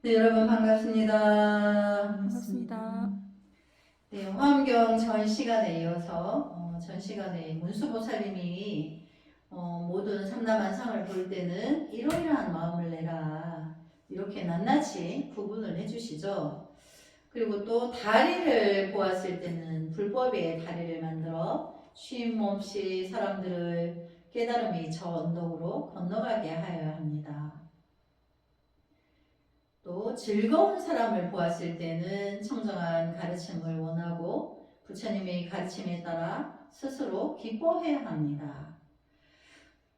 네, 여러분 반갑습니다. 반갑습니다. 네, 화엄경 전 시간에 이어서 전 시간에 문수보살님이 모든 삼라만상을 볼 때는 이러이러한 마음을 내라 이렇게 낱낱이 구분을 해주시죠. 그리고 또 다리를 보았을 때는 불법의 다리를 만들어 쉼 없이 사람들을 깨달음이 저 언덕으로 건너가게 하여야 합니다. 또 즐거운 사람을 보았을 때는 청정한 가르침을 원하고 부처님의 가르침에 따라 스스로 기뻐해야 합니다.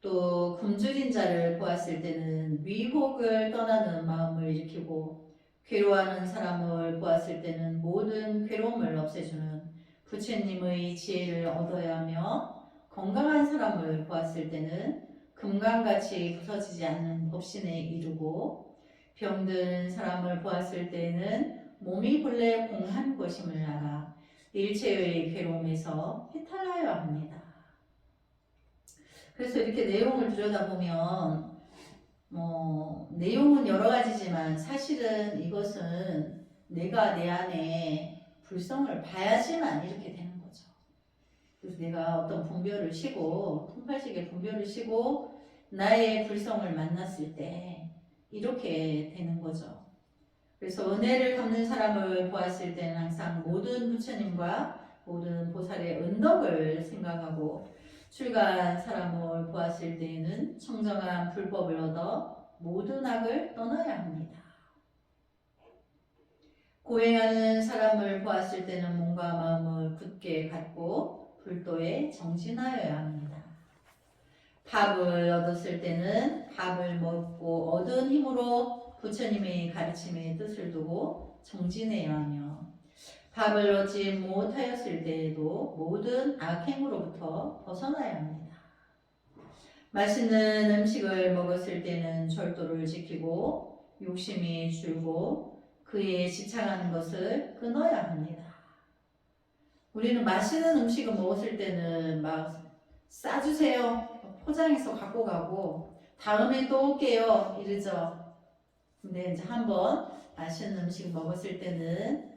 또 굶주린 자를 보았을 때는 위복을 떠나는 마음을 일으키고 괴로워하는 사람을 보았을 때는 모든 괴로움을 없애주는 부처님의 지혜를 얻어야 하며 건강한 사람을 보았을 때는 금강같이 부서지지 않는 법신에 이르고 병든 사람을 보았을 때에는 몸이 본래 공한 것임을 알아 일체의 괴로움에서 해탈하여야 합니다. 그래서 이렇게 내용을 들여다보면 내용은 여러 가지지만 사실은 이것은 내가 내 안에 불성을 봐야지만 이렇게 되는 거죠. 그래서 내가 어떤 분별을 쉬고 통팔식의 분별을 쉬고 나의 불성을 만났을 때 이렇게 되는 거죠. 그래서 은혜를 갚는 사람을 보았을 때는 항상 모든 부처님과 모든 보살의 은덕을 생각하고 출가한 사람을 보았을 때에는 청정한 불법을 얻어 모든 악을 떠나야 합니다. 고행하는 사람을 보았을 때는 몸과 마음을 굳게 갖고 불도에 정진하여야 합니다. 밥을 얻었을 때는 밥을 먹고 얻은 힘으로 부처님의 가르침의 뜻을 두고 정진해야 하며 밥을 얻지 못하였을 때에도 모든 악행으로부터 벗어나야 합니다. 맛있는 음식을 먹었을 때는 절도를 지키고 욕심이 줄고 그에 집착하는 것을 끊어야 합니다. 우리는 맛있는 음식을 먹었을 때는 막 싸주세요 포장해서 갖고 가고 다음에 또 올게요 이러죠. 근데 이제 한번 맛있는 음식 먹었을 때는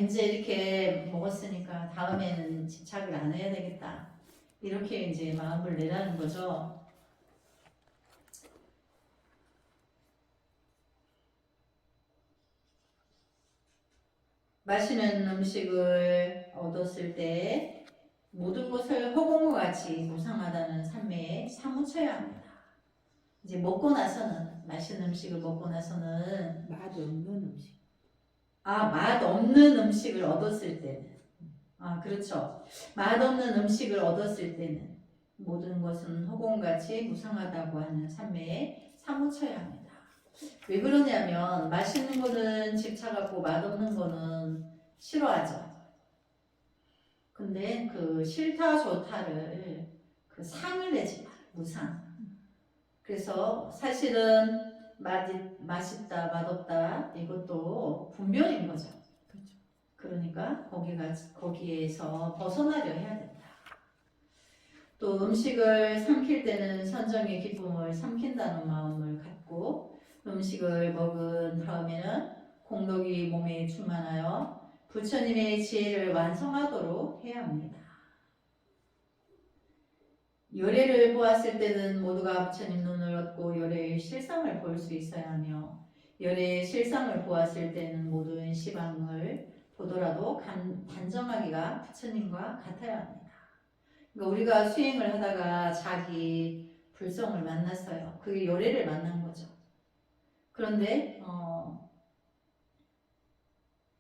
이제 이렇게 먹었으니까 다음에는 집착을 안 해야 되겠다 이렇게 이제 마음을 내라는 거죠. 맛있는 음식을 얻었을 때 모든 것을 허공과 같이 무상하다는 삶에 사무쳐야 합니다. 이제 먹고 나서는 맛있는 음식을 먹고 나서는 맛없는 음식. 맛없는 음식을 얻었을 때는 그렇죠. 맛없는 음식을 얻었을 때는 모든 것은 허공같이 무상하다고 하는 삶에 사무쳐야 합니다. 왜 그러냐면 맛있는 거는 집착하고 맛없는 거는 싫어하죠. 근데 그 싫다 좋다를 그 상을 내지 마. 무상. 그래서 사실은 맛있다 맛없다 이것도 분별인 거죠. 그렇죠. 그러니까 거기에서 벗어나려 해야 된다. 또 음식을 삼킬 때는 선정의 기쁨을 삼킨다는 마음을 갖고 음식을 먹은 다음에는 공덕이 몸에 충만하여 부처님의 지혜를 완성하도록 해야 합니다. 열애를 보았을 때는 모두가 부처님 눈을 얻고 열애의 실상을 볼 수 있어야 하며 열애의 실상을 보았을 때는 모든 시방을 보더라도 단정하기가 부처님과 같아야 합니다. 그러니까 우리가 수행을 하다가 자기 불성을 만났어요. 그게 열애를 만난 거죠. 그런데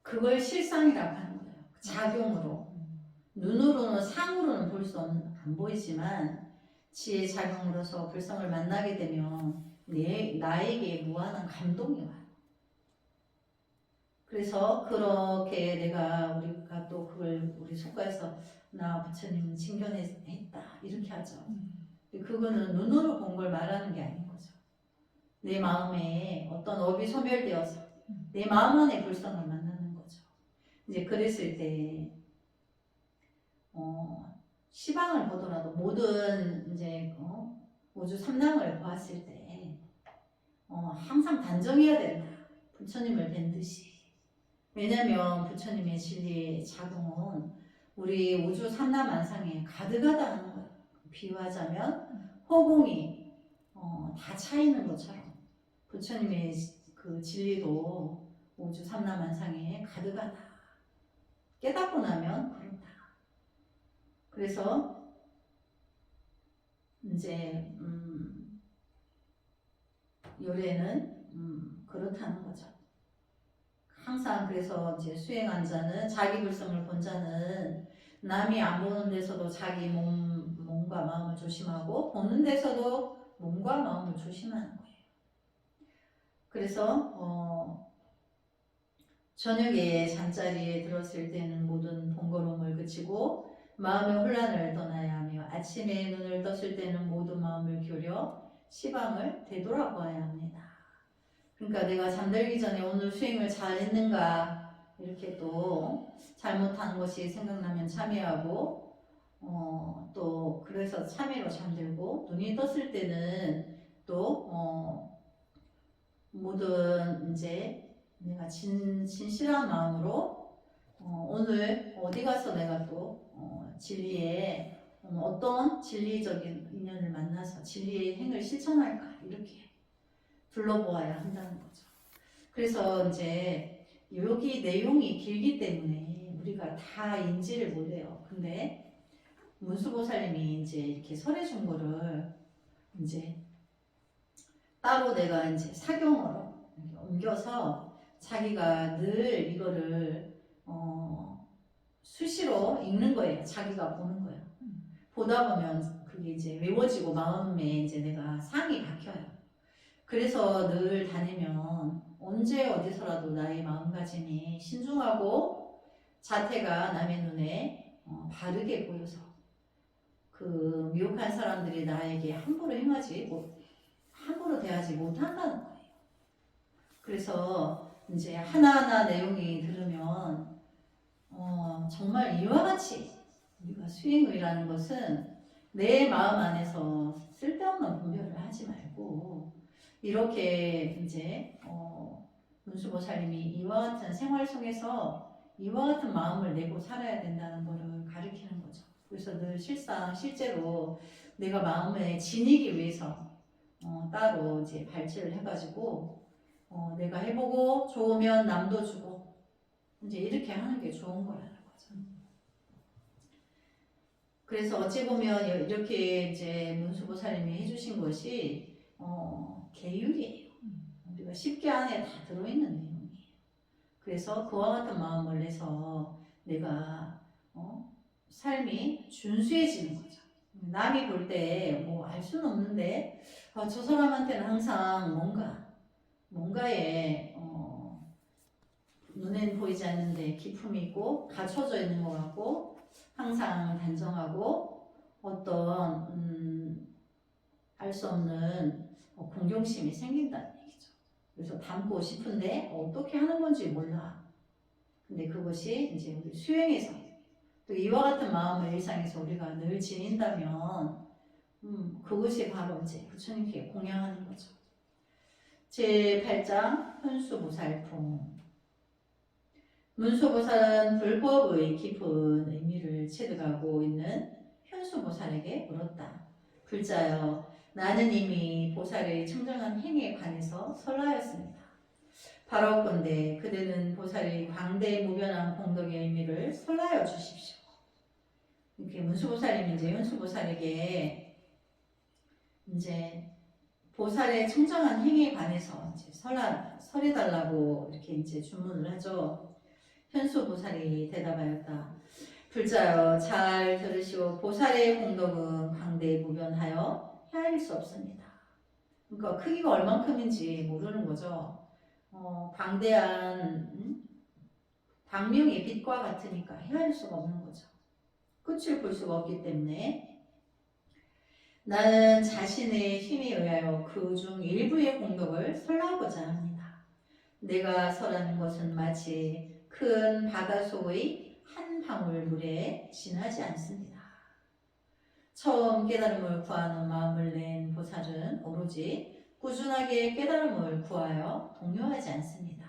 그걸 실상이라고 하는 거예요. 작용으로. 눈으로는 상으로는 볼 수 없는 안 보이지만 지혜 작용으로서 불성을 만나게 되면 나에게 무한한 감동이 와요. 그래서 그렇게 우리가 또 그걸 우리 속가에서 나 부처님 칭견했다 이렇게 하죠. 그거는 눈으로 본 걸 말하는 게 아닌 거죠. 내 마음에 어떤 업이 소멸되어서 내 마음 안에 불성을 만나는 거죠. 이제 그랬을 때 시방을 보더라도 모든 이제 우주 삼랑을 보았을 때 항상 단정해야 된다. 부처님을 뵌 듯이. 왜냐면 부처님의 진리의 작용은 우리 우주 삼라만상에 가득하다 하는 거예요. 비유하자면 허공이 다 차 있는 것처럼 부처님의 그 진리도 우주 삼라만상에 가득하다. 깨닫고 나면 그렇다. 그래서 이제 요래는 그렇다는 거죠. 항상 그래서 이제 수행한 자는 자기 불성을 본 자는 남이 안 보는 데서도 자기 몸과 마음을 조심하고 보는 데서도 몸과 마음을 조심하는 거예요. 그래서 저녁에 잠자리에 들었을 때는 모든 번거로움을 그치고 마음의 혼란을 떠나야 하며 아침에 눈을 떴을 때는 모든 마음을 기울여 시방을 되돌아보아야 합니다. 그러니까 내가 잠들기 전에 오늘 수행을 잘 했는가 이렇게 또 잘못한 것이 생각나면 참회하고 또 그래서 참회로 잠들고 눈이 떴을 때는 또 모든 이제 내가 진실한 마음으로 오늘 어디 가서 내가 또 진리의 어떤 진리적인 인연을 만나서 진리의 행을 실천할까 이렇게 둘러보아야 한다는 거죠. 그래서 이제 여기 내용이 길기 때문에 우리가 다 인지를 못해요. 근데 문수보살님이 이제 이렇게 설해준 거를 이제 따로 내가 이제 사경으로 옮겨서 자기가 늘 이거를 수시로 읽는 거예요. 자기가 보는 거예요. 보다 보면 그게 이제 외워지고 마음에 이제 내가 상이 박혀요. 그래서 늘 다니면 언제 어디서라도 나의 마음가짐이 신중하고 자태가 남의 눈에 바르게 보여서 그 미혹한 사람들이 나에게 함부로 함부로 대하지 못한다는 거예요. 그래서 이제 하나하나 내용이 들으면 정말 이와 같이 우리가 수행이라는 것은 내 마음 안에서 쓸데없는 분별을 하지 말고 이렇게 이제 문수보살님이 이와 같은 생활 속에서 이와 같은 마음을 내고 살아야 된다는 것을 가르치는 거죠. 그래서 늘 실제로 내가 마음을 지니기 위해서 따로 이제 발제를 해가지고 내가 해보고 좋으면 남도 주고 이제 이렇게 하는 게 좋은 거라는 거죠. 그래서 어찌 보면 이렇게 이제 문수보살님이 해주신 것이 계율이에요. 우리가 쉽게 안에 다 들어있는 내용이에요. 그래서 그와 같은 마음을 내서 내가 삶이 준수해지는 거죠. 남이 볼 때 뭐 알 수는 없는데 저 사람한테는 항상 뭔가에 눈엔 보이지 않는데 기품이 있고 갖춰져 있는 것 같고 항상 단정하고 어떤 알 수 없는 공경심이 생긴다는 얘기죠. 그래서 담고 싶은데 어떻게 하는 건지 몰라. 근데 그것이 이제 우리 수행에서 또 이와 같은 마음을 일상에서 우리가 늘 지닌다면 그것이 바로 이제 부처님께 공양하는 거죠. 제8장 현수보살품. 문수보살은 불법의 깊은 의미를 체득하고 있는 현수보살에게 물었다. 불자여, 나는 이미 보살의 청정한 행에 관해서 설하였습니다. 바라옵건대 그대는 보살의 광대무변한 공덕의 의미를 설하여 주십시오. 이렇게 문수보살님이 이제 현수보살에게 이제 보살의 청정한 행에 관해서 이제 설해달라고 이렇게 이제 주문을 하죠. 현수보살이 대답하였다. 불자여, 잘 들으시오. 보살의 공덕은 광대무변하여 헤아릴 수 없습니다. 그러니까 크기가 얼만큼인지 모르는 거죠. 방대한 광명의 빛과 같으니까 헤아릴 수가 없는 거죠. 끝을 볼 수가 없기 때문에 나는 자신의 힘에 의하여 그 중 일부의 공덕을 설하고자 합니다. 내가 설하는 것은 마치 큰 바닷속의 한 방울 물에 지나지 않습니다. 처음 깨달음을 구하는 마음을 낸 보살은 오로지 꾸준하게 깨달음을 구하여 동요하지 않습니다.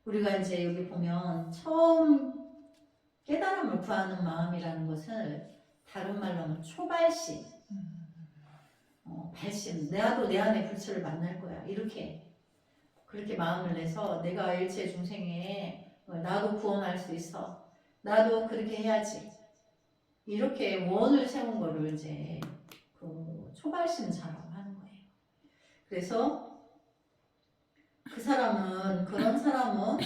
우리가 이제 여기 보면 처음 깨달음을 구하는 마음이라는 것을 다른 말로 하면 초발심, 발심, 나도 내 안에 불처를 만날 거야. 이렇게 그렇게 마음을 내서 내가 일체 중생에 나도 구원할 수 있어. 나도 그렇게 해야지. 이렇게 원을 세운 거를 이제 그 초발심자라고 하는 거예요. 그래서 그런 사람은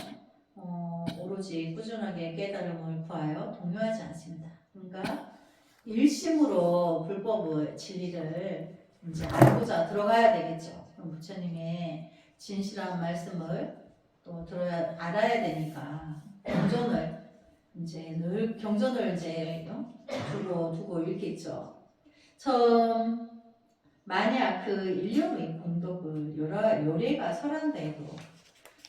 오로지 꾸준하게 깨달음을 구하여 동요하지 않습니다. 그러니까 일심으로 불법의 진리를 이제 알고자 들어가야 되겠죠. 그럼 부처님의 진실한 말씀을 또 알아야 되니까 늘 경전을 이제 두고 읽겠죠. 처음 만약 그 일념의 공덕을 요래가 설한다 해도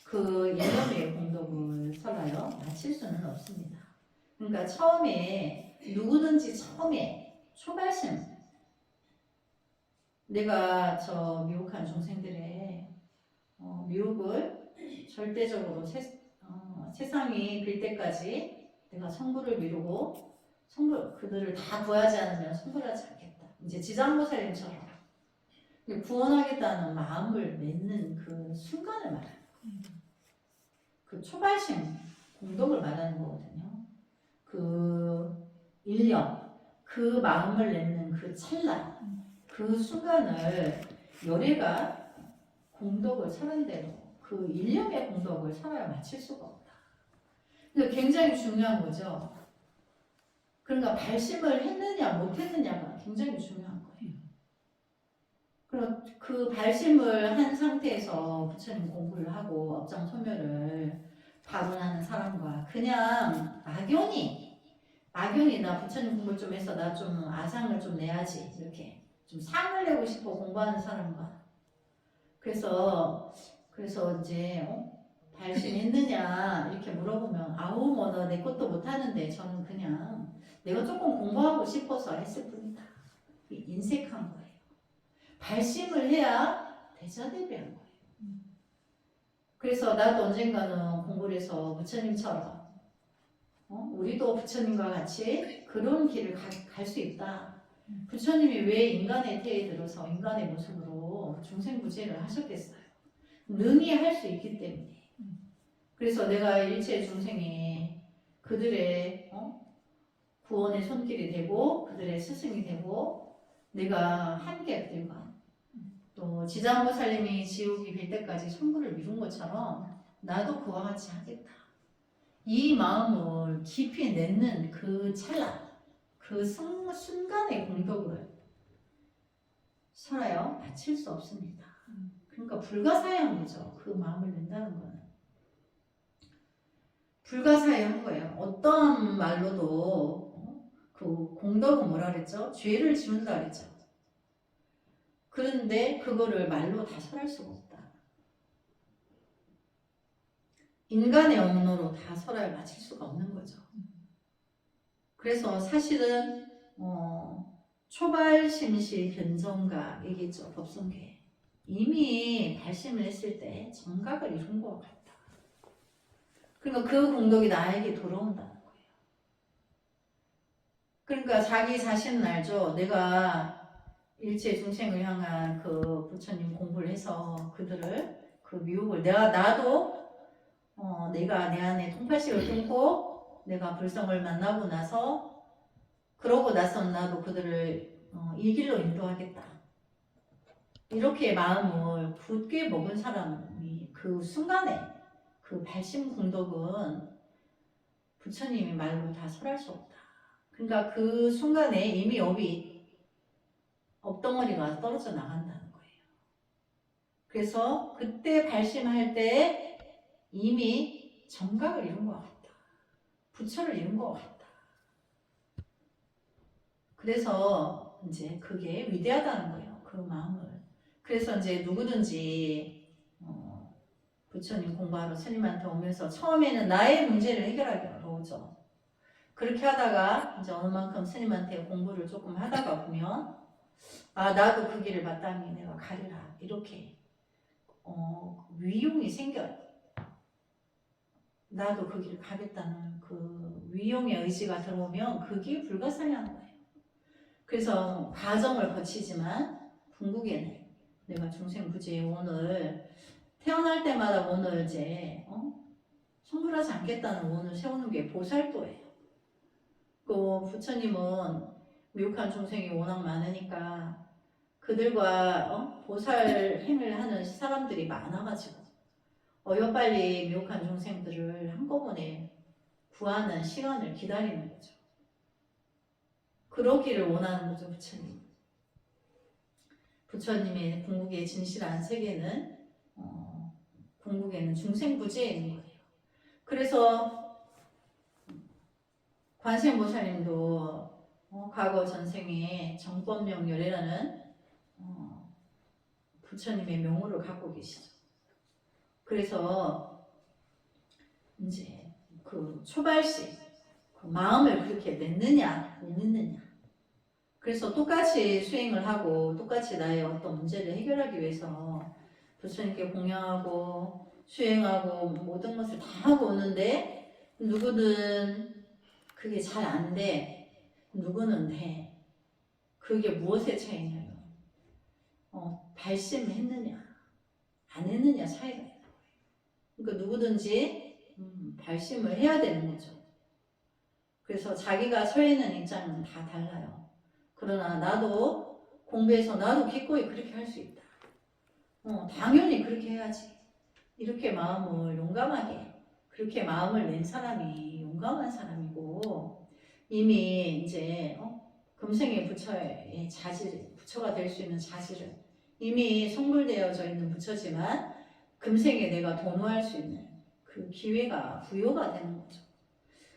그 일념의 공덕을 설하여 마칠 수는 없습니다. 그러니까 처음에 누구든지 처음에 초발심 내가 저 미혹한 중생들의 미혹을 절대적으로 세상이 빌 때까지 내가 성불을 미루고 그들을 다 구하지 않으면 성불하지 않겠다. 이제 지장보살님처럼 구원하겠다는 마음을 맺는 그 순간을 말하는 거예요. 그 초발심 공덕을 말하는 거거든요. 그 일념, 그 마음을 맺는 그 찰나, 그 순간을 열애가 공덕을 설한대로 그 일념의 공덕을 설아야 마칠 수가 없다. 그러니까 굉장히 중요한 거죠. 그러니까 발심을 했느냐 못했느냐가 굉장히 중요한 거예요. 그럼 그 발심을 한 상태에서 부처님 공부를 하고 업장 소멸을 발언하는 사람과 그냥 막연히 나 부처님 공부를 좀 해서 나 좀 아상을 좀 내야지 이렇게 좀 상을 내고 싶어 공부하는 사람과 그래서 이제 발심했느냐 이렇게 물어보면 아우 뭐 너 내 것도 못하는데 저는 그냥 내가 조금 공부하고 싶어서 했을 뿐이다. 인색한 거예요. 발심을 해야 대자대비한 거예요. 그래서 나도 언젠가는 공부를 해서 부처님처럼 우리도 부처님과 같이 그런 길을 갈 수 있다. 부처님이 왜 인간의 태에 들어서 인간의 모습으로 중생부재를 하셨겠어요? 능히 할 수 있기 때문에. 그래서 내가 일체 중생에 그들의 구원의 손길이 되고 그들의 스승이 되고 내가 함께 그들과 또 지장보살님이 지옥이 빌 때까지 성불을 미룬 것처럼 나도 그와 같이 하겠다. 이 마음을 깊이 내는 그 찰나, 그 순간의 공덕을 설하여 바칠 수 없습니다. 그러니까 불가사의한 거죠. 그 마음을 낸다는 거는. 불가사의한 거예요. 어떤 말로도 그 공덕은 뭐라 그랬죠? 죄를 지운다 그랬죠. 그런데 그거를 말로 다 설할 수가 없다. 인간의 언어로 다 설하여 마칠 수가 없는 거죠. 그래서 사실은 초발심시 변정가 얘기했죠. 법성계. 이미 발심을 했을 때 정각을 이룬 것 같다. 그러니까 그 공덕이 나에게 돌아온다는 거예요. 그러니까 자기 자신은 알죠. 내가 일체 중생을 향한 그 부처님 공부를 해서 그들을 그 미혹을 나도 내가 내 안에 통팔식을 끊고 내가 불성을 만나고 나서 그러고 나서 나도 그들을 이 길로 인도하겠다. 이렇게 마음을 굳게 먹은 사람이 그 순간에 그 발심 공덕은 부처님이 말로 다 설할 수 없다. 그러니까 그 순간에 이미 업덩어리가 떨어져 나간다는 거예요. 그래서 그때 발심할 때 이미 정각을 이룬 것 같다. 부처를 이룬 것 같다. 그래서 이제 그게 위대하다는 거예요. 그 마음을. 그래서 이제 누구든지 부처님 공부하러 스님한테 오면서 처음에는 나의 문제를 해결하기 어려우죠. 그렇게 하다가 이제 어느 만큼 스님한테 공부를 조금 하다가 보면 나도 그 길을 마땅히 내가 가리라 이렇게 위용이 생겨요. 나도 그 길 가겠다는 그 위용의 의지가 들어오면 그 길 불가사의한 거예요. 그래서 과정을 거치지만 궁극에는 내가 중생부지에 오늘 태어날 때마다 오늘 이제 성불하지 않겠다는 오늘 세우는 게 보살도예요. 그 부처님은 미혹한 중생이 워낙 많으니까 그들과 보살 행을 하는 사람들이 많아가지고 어여빨리 미혹한 중생들을 한꺼번에 구하는 시간을 기다리는 거죠. 그러기를 원하는 거죠, 부처님. 부처님의 궁극의 진실한 세계는 궁극에는 중생부지에 있는 거예요. 그래서 관세음보살님도 과거 전생에 정법명열애라는 부처님의 명호를 갖고 계시죠. 그래서 이제 그 초발시 그 마음을 그렇게 냈느냐 못 냈느냐. 그래서 똑같이 수행을 하고 똑같이 나의 어떤 문제를 해결하기 위해서 부처님께 공양하고 수행하고 모든 것을 다 하고 오는데 누구는 그게 잘 안 돼. 누구는 돼. 그게 무엇의 차이냐면 발심했느냐 안 했느냐 차이가 있는 거예요. 그러니까 누구든지 발심을 해야 되는 거죠. 그래서 자기가 서 있는 입장은 다 달라요. 그러나 나도 공부해서 나도 기꺼이 그렇게 할 수 있다. 당연히 그렇게 해야지. 이렇게 마음을 용감하게 그렇게 마음을 낸 사람이 용감한 사람이고 이미 이제 금생의 부처의 자질, 부처가 될 수 있는 자질은 이미 성불되어져 있는 부처지만 금생에 내가 도모할 수 있는 그 기회가 부여가 되는 거죠.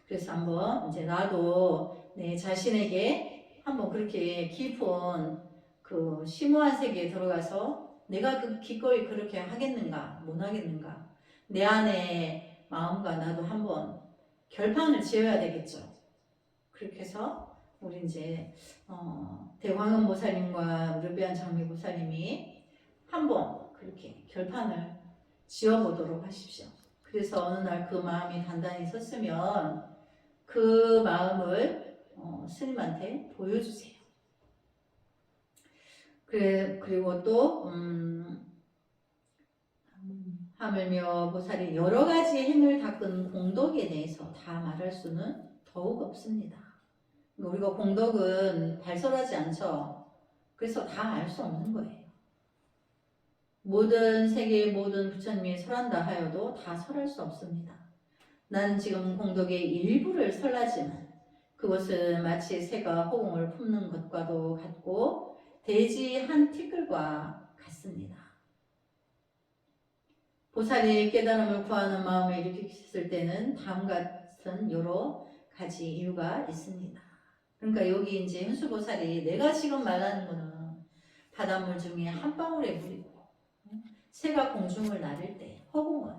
그래서 한번 이제 나도 내 자신에게 한번 그렇게 깊은 그 심오한 세계에 들어가서 내가 그 기꺼이 그렇게 하겠는가 못 하겠는가 내 안에 마음과 나도 한번 결판을 지어야 되겠죠. 그렇게 해서 우리 이제 대광은 보살님과 무르비안 장미보살님이 한번 그렇게 결판을 지어보도록 하십시오. 그래서 어느 날 그 마음이 단단히 섰으면 그 마음을 스님한테 보여주세요. 그리고 또 하물며 보살이 여러 가지 행을 닦은 공덕에 대해서 다 말할 수는 더욱 없습니다. 우리가 공덕은 발설하지 않죠. 그래서 다 알 수 없는 거예요. 모든 세계의 모든 부처님이 설한다 하여도 다 설할 수 없습니다. 나는 지금 공덕의 일부를 설하지만 그것은 마치 새가 호공을 품는 것과도 같고 돼지 한 티끌과 같습니다. 보살이 깨달음을 구하는 마음을 일으켰을 때는 다음 같은 여러 가지 이유가 있습니다. 그러니까 여기 이제 현수보살이 내가 지금 말하는 거는 바닷물 중에 한 방울의 물이고 새가 공중을 나를 때 허공은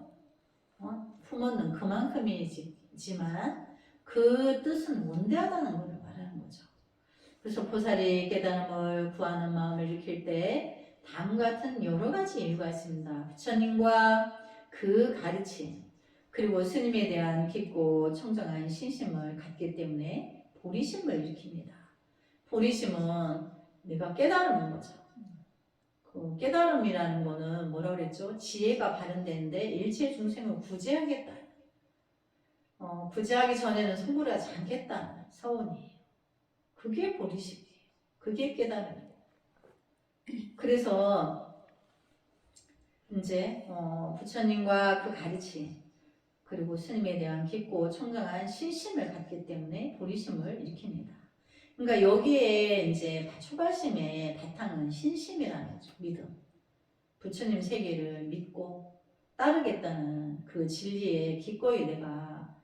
품었는 그만큼이지만 그 뜻은 원대하다는 것을 말하는 거죠. 그래서 보살이 깨달음을 구하는 마음을 일으킬 때 다음 같은 여러 가지 이유가 있습니다. 부처님과 그 가르침 그리고 스님에 대한 깊고 청정한 신심을 갖기 때문에 보리심을 일으킵니다. 보리심은 내가 깨달음인 거죠. 그 깨달음이라는 거는 뭐라 그랬죠? 지혜가 발현되는데 일체 중생을 구제하겠다. 구제하기 전에는 성불하지 않겠다는 서원이에요. 그게 보리심이에요. 그게 깨달음이에요. 그래서 이제 부처님과 그 가르침 그리고 스님에 대한 깊고 청정한 신심을 갖기 때문에 보리심을 일으킵니다. 그러니까 여기에 이제 초발심의 바탕은 신심이라는 거죠. 믿음. 부처님 세계를 믿고 따르겠다는 그 진리에 기꺼이 내가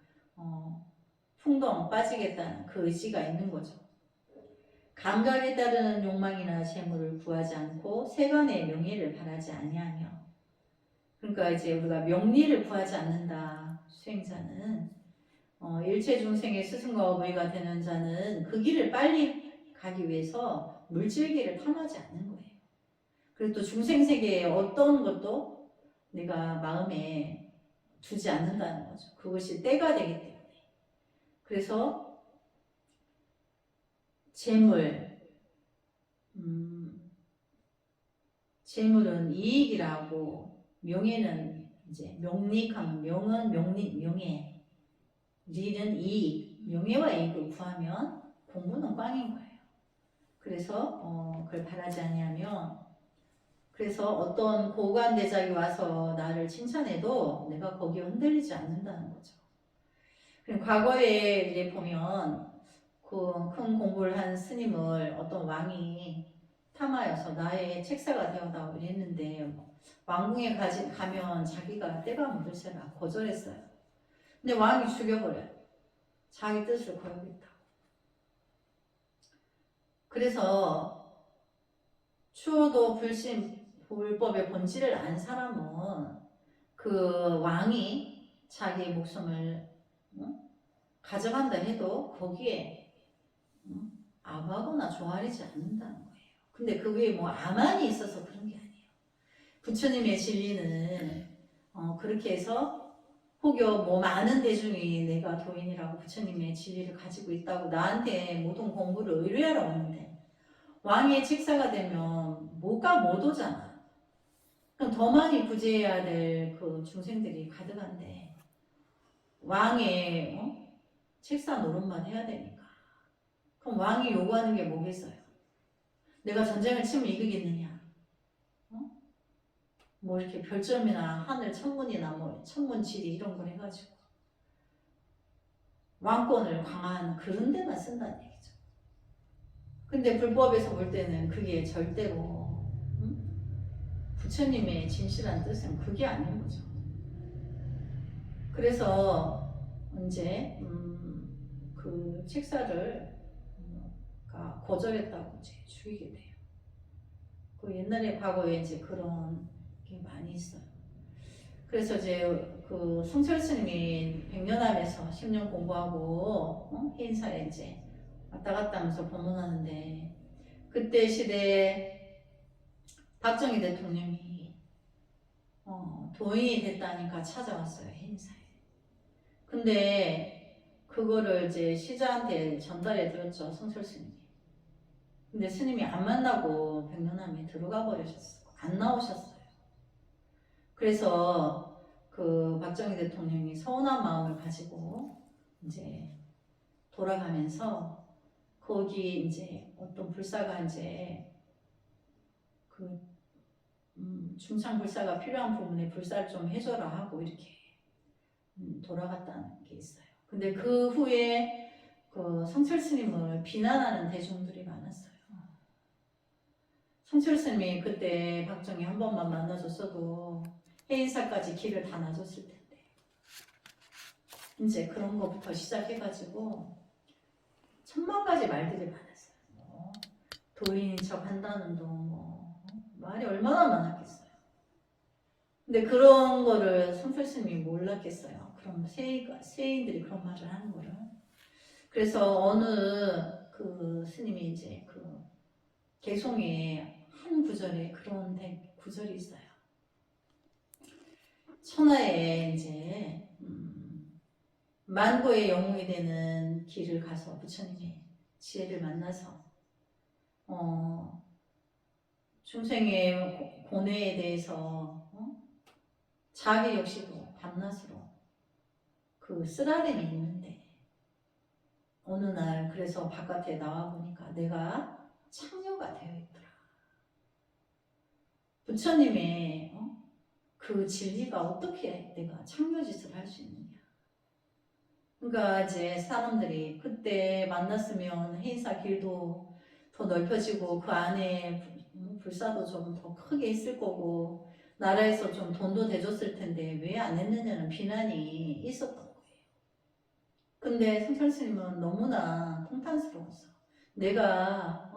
풍덩 빠지겠다는 그 의지가 있는 거죠. 감각에 따르는 욕망이나 재물을 구하지 않고 세간의 명예를 바라지 아니하며 그러니까 이제 우리가 명리를 구하지 않는다. 수행자는 일체 중생의 스승과 어머니가 되는 자는 그 길을 빨리 가기 위해서 물질계를 탐하지 않는 거예요. 그리고 또 중생세계의 어떤 것도 내가 마음에 두지 않는다는 거죠. 그것이 때가 되기 때문에. 그래서 재물은 이익이라고, 명예는 이제 명리하면 명은 명예, 리는 이익, 명예와 이익을 구하면 공부는 꽝인 거예요. 그래서 그걸 바라지 아니하면, 그래서 어떤 고관대작이 와서 나를 칭찬해도 내가 거기에 흔들리지 않는다는 거죠. 과거에 이제 보면 그 큰 공부를 한 스님을 어떤 왕이 탐하여서 나의 책사가 되어다오 이랬는데, 왕궁에 가면 자기가 때가 묻을세라 거절했어요. 근데 왕이 죽여버려요. 자기 뜻을 거역했다고. 그래서 추호도 불법의 본질을 안 사람은 그 왕이 자기의 목숨을 가져간다 해도 거기에 암하거나 조아리지 않는다는 거예요. 근데 그게 뭐 암만이 있어서 그런 게 아니에요. 부처님의 진리는 그렇게 해서 혹여 뭐 많은 대중이 내가 도인이라고 부처님의 진리를 가지고 있다고 나한테 모든 공부를 의뢰하러 오는데, 왕의 책사가 되면 뭐가 못 오잖아. 그럼 더 많이 구제해야 될 그 중생들이 가득한데, 왕의 책사 노릇만 해야 되니까. 그럼 왕이 요구하는 게 뭐겠어요? 내가 전쟁을 치면 이기겠느냐? 뭐 이렇게 별점이나 하늘 천문이나 뭐 천문지리 이런 걸 해가지고 왕권을 강화하는 그런 데만 쓴다는 얘기죠. 근데 불법에서 볼 때는 그게 절대로 부처님의 진실한 뜻은 그게 아닌 거죠. 그래서 이제 그 책사를 거절했다고 이제 죽이게 돼요. 그 옛날에 과거에 이제 그런 게 많이 있어요. 그래서 이제 그 성철 스님이 백년암에서 10년 공부하고 해인사에 이제 왔다 갔다 하면서 법문하는데, 그때 시대에 박정희 대통령이 도인이 됐다니까 찾아왔어요, 해인사에. 근데 그거를 이제 시자한테 전달해 드렸죠, 성철 스님이. 근데 스님이 안 만나고 백년암에 들어가 버리셨어요. 안 나오셨어요. 그래서 그 박정희 대통령이 서운한 마음을 가지고 이제 돌아가면서 거기 이제 어떤 불사가 이제 그 중창 불사가 필요한 부분에 불사를 좀 해줘라 하고 이렇게 돌아갔다는 게 있어요. 근데 그 후에 그 성철 스님을 비난하는 대중들이 많았어요. 성철 스님이 그때 박정희 한 번만 만나줬어도 해인사까지 길을 다 놔줬을 텐데, 이제 그런 것부터 시작해가지고 천만 가지 말들이 많았어요. 뭐 도인인 척 한다는 둥, 말이 얼마나 많았겠어요. 근데 그런 거를 성철 스님이 몰랐겠어요. 그럼 세인들이 그런 말을 하는 거를. 그래서 어느 그 스님이 이제 그 개송의 한 구절에 그런 구절이 있어요. 천하에 이제 만고의 영웅이 되는 길을 가서 부처님의 지혜를 만나서 중생의 고뇌에 대해서 자기 역시도 밤낮으로 그 쓰라림이 있는데, 어느 날 그래서 바깥에 나와 보니까 내가 창녀가 되어 있더라. 부처님의 그 진리가 어떻게 내가 창녀짓을 할 수 있느냐. 그러니까 이제 사람들이 그때 만났으면 해인사 길도 더 넓혀지고 그 안에 불사도 좀 더 크게 있을 거고 나라에서 좀 돈도 대줬을 텐데 왜 안 했느냐는 비난이 있었던 거예요. 근데 성철 스님은 너무나 통탄스러웠어. 내가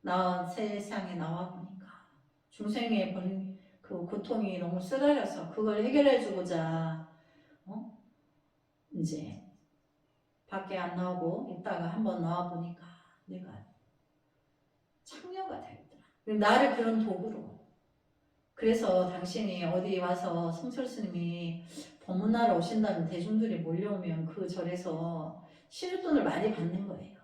나 세상에 나와 보니까 중생의 그 고통이 너무 쓰라려서 그걸 해결해주고자 이제 밖에 안 나오고 있다가 한번 나와 보니까 내가 창녀가 되었더라. 나를 그런 도구로. 그래서 당신이 어디 와서 성철 스님이 법문하러 오신다는 대중들이 몰려오면 그 절에서 시주돈을 많이 받는 거예요.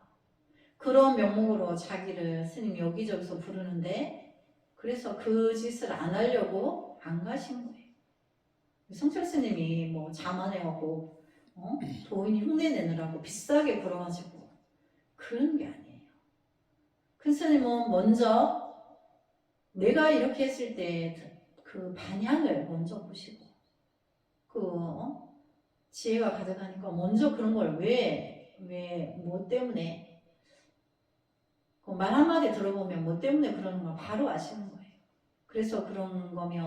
그런 명목으로 자기를 스님 여기저기서 부르는데 그래서 그 짓을 안 하려고 안 가신 거예요. 성철 스님이 뭐 자만해갖고 도인이 흉내내느라고 비싸게 불어가지고 그런 게 아니에요. 큰 스님은 먼저 내가 이렇게 했을 때 그 반향을 먼저 보시고 지혜가 가득하니까 먼저 그런 걸 뭐 때문에 그 말 한마디 들어보면 뭐 때문에 그러는 걸 바로 아시는 거예요. 그래서 그런 거면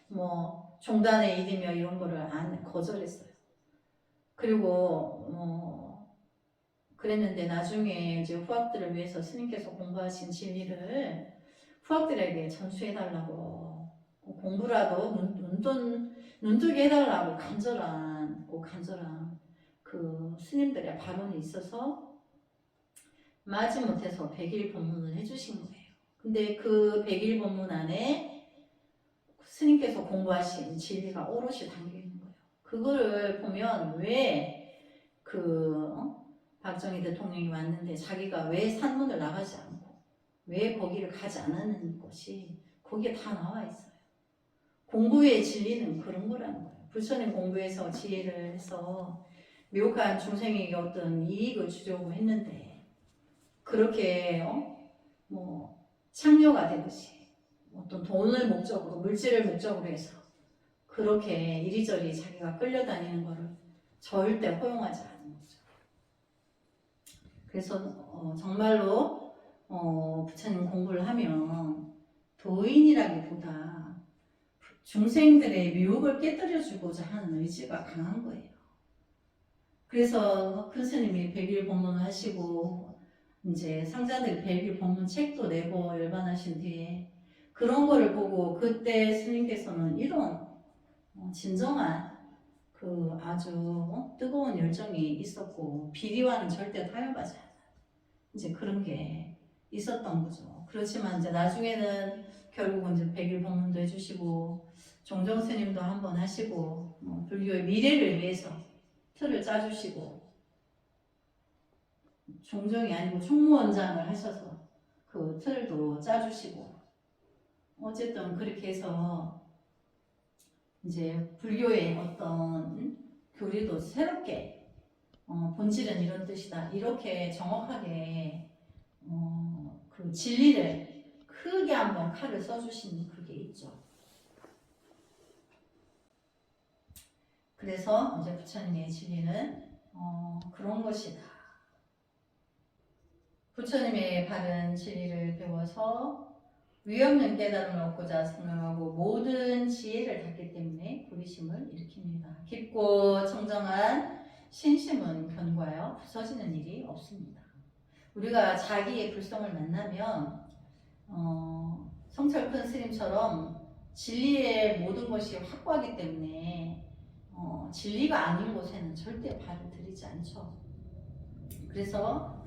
뭐 종단의 일이며 이런 거를 안 거절했어요. 그리고 그랬는데 나중에 이제 후학들을 위해서 스님께서 공부하신 진리를 후학들에게 전수해달라고 공부라도 눈뜨게 해달라고 간절한 그 스님들의 발언이 있어서 마지못해서 100일 법문을 해주신 거예요. 근데 그 100일 법문 안에 스님께서 공부하신 진리가 오롯이 담겨 있는 거예요. 그거를 보면 왜 박정희 대통령이 왔는데 자기가 왜 산문을 나가지 않고 왜 거기를 가지 않았는 것이 거기에 다 나와 있어요. 공부의 진리는 그런 거라는 거예요. 부처님 공부해서 지혜를 해서 묘한 중생에게 어떤 이익을 주려고 했는데 그렇게 창녀가 되듯이 어떤 돈을 목적으로 물질을 목적으로 해서 그렇게 이리저리 자기가 끌려다니는 거를 절대 허용하지 않는 거죠. 그래서 정말로 부처님 공부를 하면 도인이라기보다 중생들의 미혹을 깨뜨려주고자 하는 의지가 강한 거예요. 그래서 큰 스님이 100일 법문을 하시고 이제 상자들 100일 법문 책도 내고 열반하신 뒤에 그런 거를 보고 그때 스님께서는 이런 진정한 그 아주 뜨거운 열정이 있었고 비리와는 절대 타협하지 않아요. 이제 그런 게 있었던 거죠. 그렇지만 이제 나중에는 결국은 이제 100일 법문도 해주시고 종정 스님도 한번 하시고 불교의 미래를 위해서 틀을 짜주시고 종정이 아니고 총무원장을 하셔서 그 틀도 짜주시고 어쨌든 그렇게 해서 이제 불교의 어떤 교리도 새롭게 본질은 이런 뜻이다 이렇게 정확하게 그 진리를 크게 한번 칼을 써주신 그게 있죠. 그래서 이제 부처님의 진리는 그런 것이다. 부처님의 바른 진리를 배워서 위없는 깨달음을 얻고자 생각하고 모든 지혜를 닫기 때문에 부리심을 일으킵니다. 깊고 청정한 신심은 견고하여 부서지는 일이 없습니다. 우리가 자기의 불성을 만나면 성철 큰 스님처럼 진리의 모든 것이 확고하기 때문에 진리가 아닌 곳에는 절대 발을 들이지 않죠. 그래서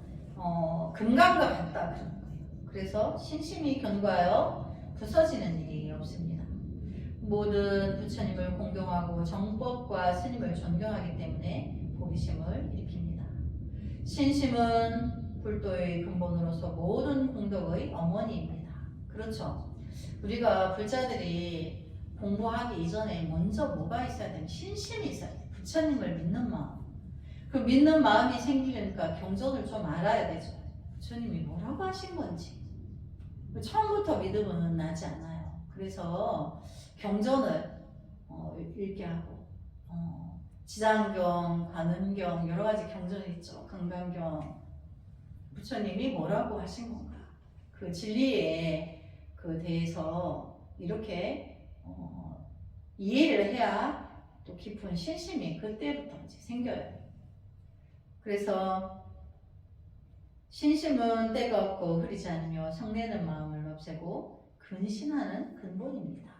금강과 같다 그런 거예요. 그래서 신심이 견고하여 부서지는 일이 없습니다. 모든 부처님을 공경하고 정법과 스님을 존경하기 때문에 보리심을 일으킵니다. 신심은 불도의 근본으로서 모든 공덕의 어머니입니다. 그렇죠. 우리가 불자들이 공부하기 이전에 먼저 뭐가 있어야 되면 신심이 있어야 돼요. 부처님을 믿는 마음. 그 믿는 마음이 생기려니까 경전을 좀 알아야 되죠. 부처님이 뭐라고 하신 건지. 처음부터 믿음은 나지 않아요. 그래서 경전을 읽게 하고 지장경, 관음경 여러 가지 경전이 있죠. 금강경. 부처님이 뭐라고 하신 건가? 그 진리에 그 대해서 이렇게 이해를 해야 또 깊은 신심이 그때부터 이제 생겨요. 그래서 신심은 때가 없고 흐리지 않으며 성내는 마음을 없애고 근신하는 근본입니다.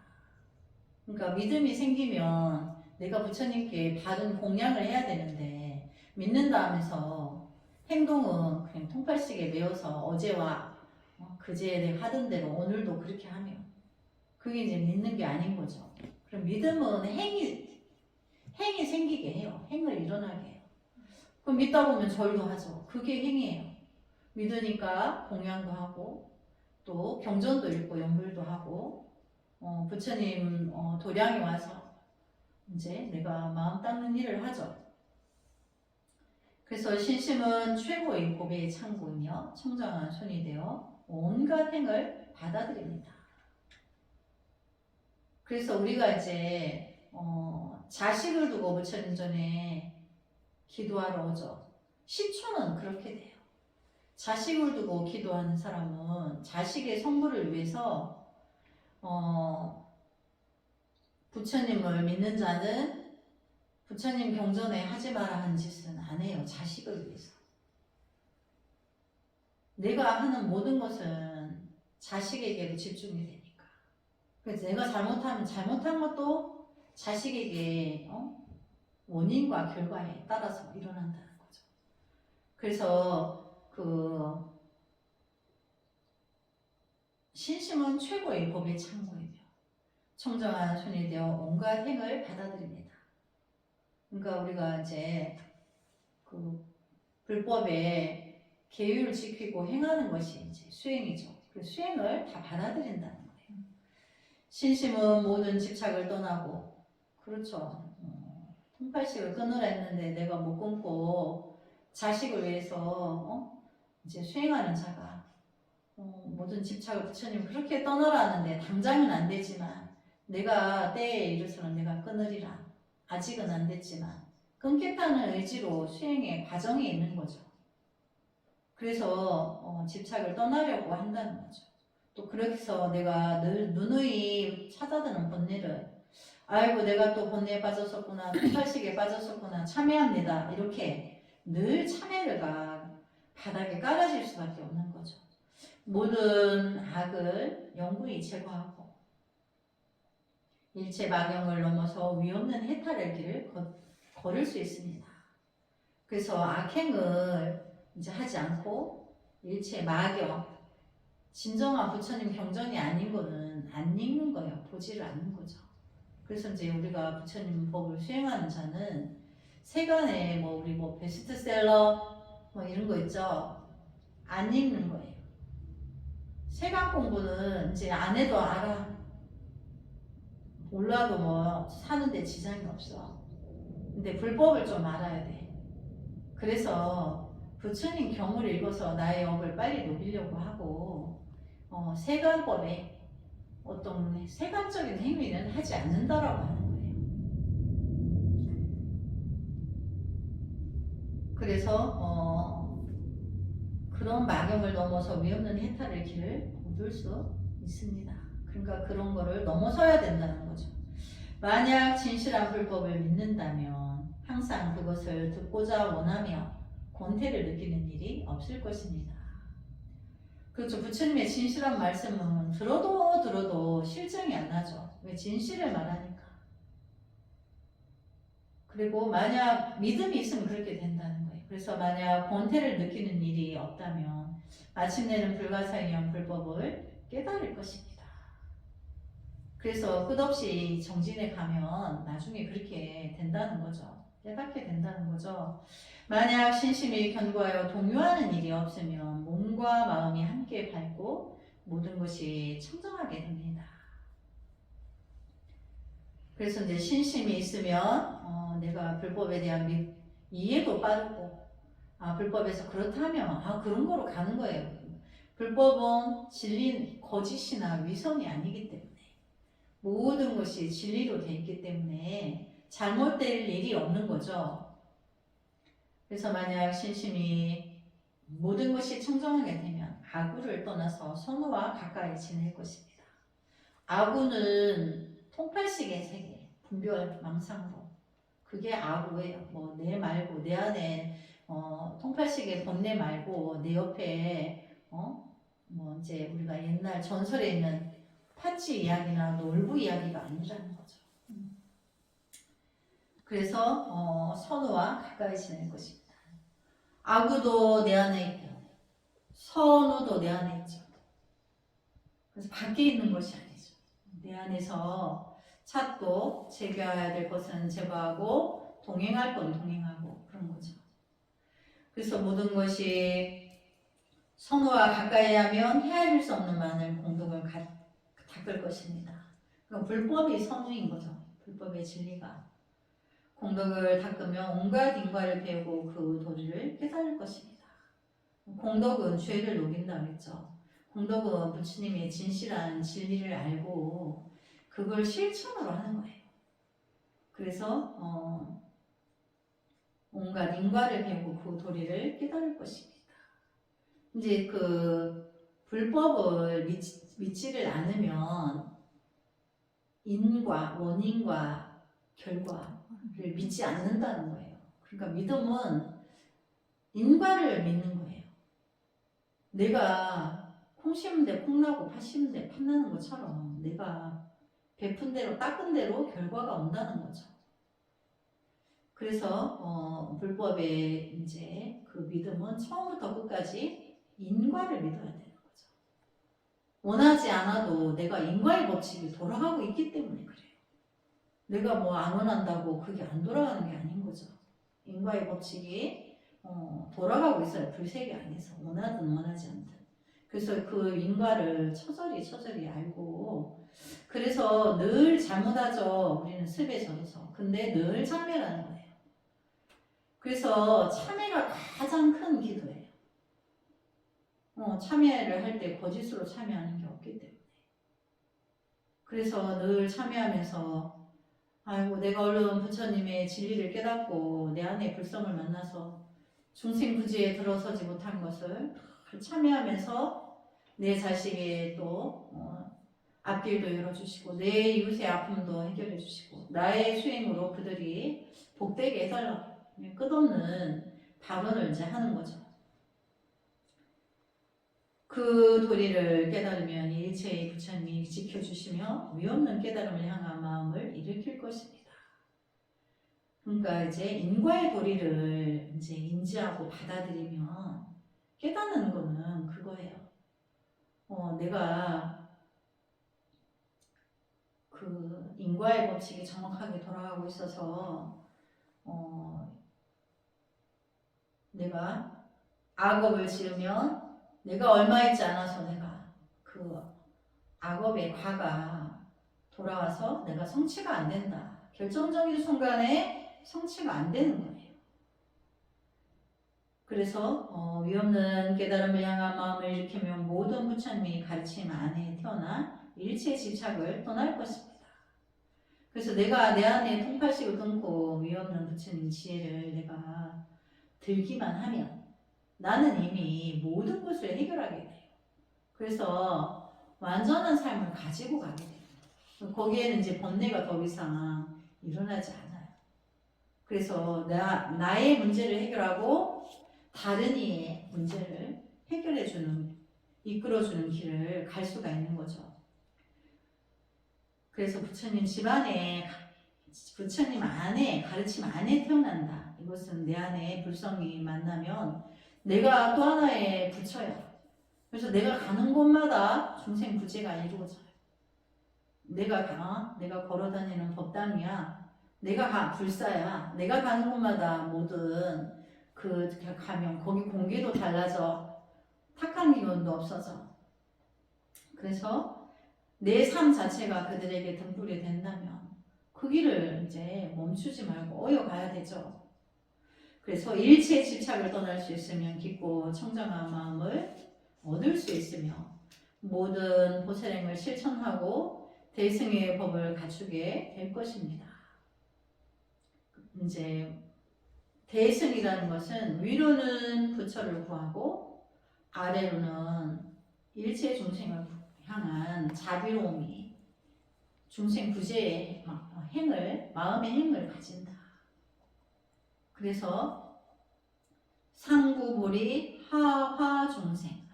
그러니까 믿음이 생기면 내가 부처님께 바른 공양을 해야 되는데 믿는다 하면서 행동은 그냥 통팔식에 매여서 어제와 그제 내가 하던 대로 오늘도 그렇게 하면 그게 이제 믿는 게 아닌 거죠. 그럼 믿음은 행이 생기게 해요. 행을 일어나게 해요. 그럼 믿다 보면 절도 하죠. 그게 행이에요. 믿으니까 공양도 하고 또 경전도 읽고 연불도 하고 부처님 도량에 와서 이제 내가 마음 닦는 일을 하죠. 그래서 신심은 최고의 고배의 창고이며 청정한 손이 되어 온갖 행을 받아들입니다. 그래서 우리가 이제 자식을 두고 부처님 전에 기도하러 오죠. 시초는 그렇게 돼요. 자식을 두고 기도하는 사람은 자식의 성불을 위해서 부처님을 믿는 자는 부처님 경전에 하지 마라 한 짓은 안 해요. 자식을 위해서. 내가 하는 모든 것은 자식에게로 집중이 되니까. 그래서 내가 잘못하면 잘못한 것도 자식에게 원인과 결과에 따라서 일어난다는 거죠. 그래서 신심은 최고의 법의 창고이며 청정한 손이 되어 온갖 행을 받아들입니다. 그러니까 우리가 이제 불법의 계율을 지키고 행하는 것이 이제 수행이죠. 그 수행을 다 받아들인다는 거예요. 신심은 모든 집착을 떠나고, 그렇죠. 통팔식을 끊으라 했는데 내가 못 끊고 자식을 위해서 이제 수행하는 자가 모든 집착을 부처님 그렇게 떠나라는데 당장은 안 되지만 내가 때에 이르서는 내가 끊으리라. 아직은 안 됐지만 끊겠다는 의지로 수행의 과정에 있는 거죠. 그래서 집착을 떠나려고 한다는 거죠. 또 그렇게 해서 내가 늘 누누이 찾아드는 본래를 아이고 내가 또 본래에 빠졌었구나, 통팔식에 빠졌었구나, 참회합니다. 이렇게 늘 참회가 바닥에 깔아질 수밖에 없는 거죠. 모든 악을 영구히 제거하고 일체 막영을 넘어서 위없는 해탈의 길을 걸을 수 있습니다. 그래서 악행을 이제 하지 않고 일체 막영, 진정한 부처님 경전이 아닌 거는 안 읽는 거예요. 보지를 않는 거죠. 그래서 이제 우리가 부처님 법을 수행하는 자는 세간에 우리 베스트셀러 이런 거 있죠. 안 읽는 거예요. 세간 공부는 이제 안 해도 알아. 몰라도 사는데 지장이 없어. 근데 불법을 좀 알아야 돼. 그래서 부처님 경을 읽어서 나의 업을 빨리 녹이려고 하고 세간법에 어떤 세간적인 행위는 하지 않는다라고 하는 거예요. 그래서 그런 막영을 넘어서 위없는 해탈의 길을 얻을 수 있습니다. 그러니까 그런 거를 넘어서야 된다는 거죠. 만약 진실한 불법을 믿는다면 항상 그것을 듣고자 원하며 권태를 느끼는 일이 없을 것입니다. 그렇죠. 부처님의 진실한 말씀은 들어도 실증이 안 나죠. 왜? 진실을 말하니까. 그리고 만약 믿음이 있으면 그렇게 된다는 거예요. 그래서 만약 권태를 느끼는 일이 없다면 마침내는 불가사의한 불법을 깨달을 것입니다. 그래서 끝없이 정진에 가면 나중에 그렇게 된다는 거죠. 깨닫게 된다는 거죠. 만약 신심이 견고하여 동요하는 일이 없으면 몸과 마음이 함께 밝고 모든 것이 청정하게 됩니다. 그래서 이제 신심이 있으면 내가 불법에 대한 이해도 빠르고 불법에서 그렇다면 그런 거로 가는 거예요. 불법은 진리, 거짓이나 위선이 아니기 때문에 모든 것이 진리로 되어 있기 때문에 잘못될 일이 없는 거죠. 그래서 만약 신심이 모든 것이 청정하게 되면 아구를 떠나서 선우와 가까이 지낼 것입니다. 아구는 통팔식의 세계, 분별, 망상으로 그게 아구예요. 내 말고 내 안에 통팔식의 본래 말고 내 옆에 이제 우리가 옛날 전설에 있는 파치 이야기나 놀부 이야기가 아니라는 거죠. 그래서 선우와 가까이 지낼 것입니다. 아구도 내 안에 있고 선우도 내 안에 있죠. 그래서 밖에 있는 것이 아니죠. 내 안에서 찾고 제거해야 될 것은 제거하고 동행할 건 동행하고 그런 거죠. 그래서 모든 것이 선우와 가까이 하면 헤아릴 수 없는 많은 공덕을 닦을 것입니다. 그러니까 불법이 선우인 거죠. 불법의 진리가. 공덕을 닦으면 온갖 인과를 배우고 그 도리를 깨달을 것입니다. 공덕은 죄를 녹인다 그랬죠. 공덕은 부처님의 진실한 진리를 알고 그걸 실천으로 하는 거예요. 그래서 온갖 인과를 배우고 그 도리를 깨달을 것입니다. 이제 그 불법을 믿지를 않으면 인과, 원인과 결과를 믿지 않는다는 거예요. 그러니까 믿음은 인과를 믿는 거예요. 내가 콩 심은 데 콩 나고 팥 심은 데 팥 나는 것처럼 내가 베푼 대로 닦은 대로 결과가 온다는 거죠. 그래서 불법의 이제 그 믿음은 처음부터 끝까지 인과를 믿어야 되는 거죠. 원하지 않아도 내가 인과의 법칙이 돌아가고 있기 때문에 그래요. 내가 뭐 안 원한다고 그게 안 돌아가는 게 아닌 거죠. 인과의 법칙이 돌아가고 있어요. 불세계 안에서 원하든 원하지 않든. 그래서 그 인과를 처절히 알고 그래서 늘 잘못하죠. 우리는 습에 젖어서. 근데 늘 참회라는 거예요. 그래서 참회가 가장 큰 기도예요. 참회를 할 때 거짓으로 참회하는 게 없기 때문에. 그래서 늘 참회하면서 아이고 내가 얼른 부처님의 진리를 깨닫고 내 안에 불성을 만나서 중생부지에 들어서지 못한 것을 참회하면서 내 자식의 또 앞길도 열어주시고 내 이웃의 아픔도 해결해 주시고 나의 수행으로 그들이 복되게 해달라고 끝없는 발언을 이제 하는 거죠. 그 도리를 깨달으면 일체의 부처님이 지켜주시며 위없는 깨달음을 향한 마음을 일으킬 것입니다. 그러니까 이제 인과의 도리를 이제 인지하고 받아들이면 깨닫는 거는 그거예요. 내가 그 인과의 법칙이 정확하게 돌아가고 있어서 내가 악업을 지으면 내가 얼마 있지 않아서 내가 그 악업의 과가 돌아와서 내가 성취가 안 된다. 결정적인 순간에 성취가 안 되는 거예요. 그래서 위없는 깨달음을 향한 마음을 일으키면 모든 부처님이 가르침 안에 태어나 일체 집착을 떠날 것입니다. 그래서 내가 내 안에 통팔식을 끊고 위없는 부처님 지혜를 내가 들기만 하면 나는 이미 모든 것을 해결하게 돼요. 그래서 완전한 삶을 가지고 가게 돼요. 거기에는 이제 번뇌가 더 이상 일어나지 않아요. 그래서 나의 문제를 해결하고 다른 이의 문제를 해결해주는, 이끌어주는 길을 갈 수가 있는 거죠. 그래서 부처님 집안에, 부처님 안에, 가르침 안에 태어난다. 이것은 내 안에 불성이 만나면 내가 또 하나의 부처야. 그래서 내가 가는 곳마다 중생 부재가 이루어져요. 내가 걸어다니는 법당이야. 내가 불사야. 내가 가는 곳마다 모든 가면 거기 공기도 달라져. 탁한 기운도 없어져. 그래서 내 삶 자체가 그들에게 등불이 된다면 그 길을 이제 멈추지 말고 어여가야 되죠. 그래서 일체 집착을 떠날 수 있으면 깊고 청정한 마음을 얻을 수 있으며 모든 보살행을 실천하고 대승의 법을 갖추게 될 것입니다. 이제 대승이라는 것은 위로는 부처를 구하고 아래로는 일체 중생을 향한 자비로움이 중생 구제의 마음의 행을 가진다. 그래서 상구보리 하화중생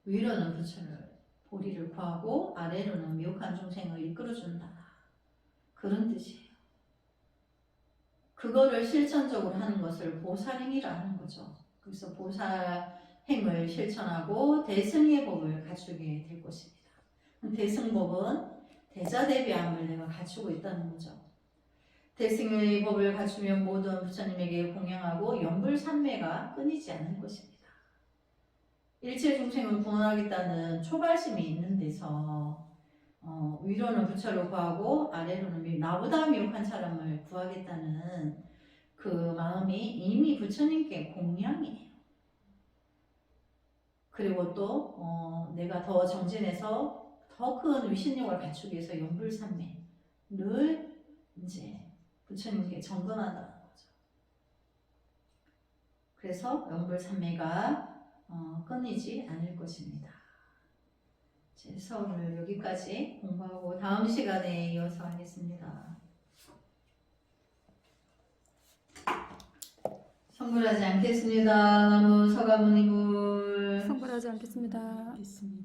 위로는 부처를 보리를 구하고 아래로는 미혹한 중생을 이끌어준다. 그런 뜻이에요. 그거를 실천적으로 하는 것을 보살행이라 하는 거죠. 그래서 보살행을 실천하고 대승의 법을 갖추게 될 것입니다. 대승법은 대자대비함을 내가 갖추고 있다는 거죠. 대승의 법을 갖추면 모든 부처님에게 공양하고 영불산매가 끊이지 않을 것입니다. 일체 중생을 구원하겠다는 초발심이 있는 데서 위로는 부처를 구하고 아래로는 나보다 미혹한 사람을 구하겠다는 그 마음이 이미 부처님께 공양이에요. 그리고 또 내가 더 정진해서 더 큰 위신력을 갖추기 위해서 영불산매를 이제 부처님께 정근한다는 거죠. 그래서 영불산매가 끊이지 않을 것입니다. 제 서울을 여기까지 공부하고 다음 시간에 이어서 하겠습니다. 성불하지 않겠습니다. 나무 서가모니불. 성불하지 않겠습니다. 있습니다.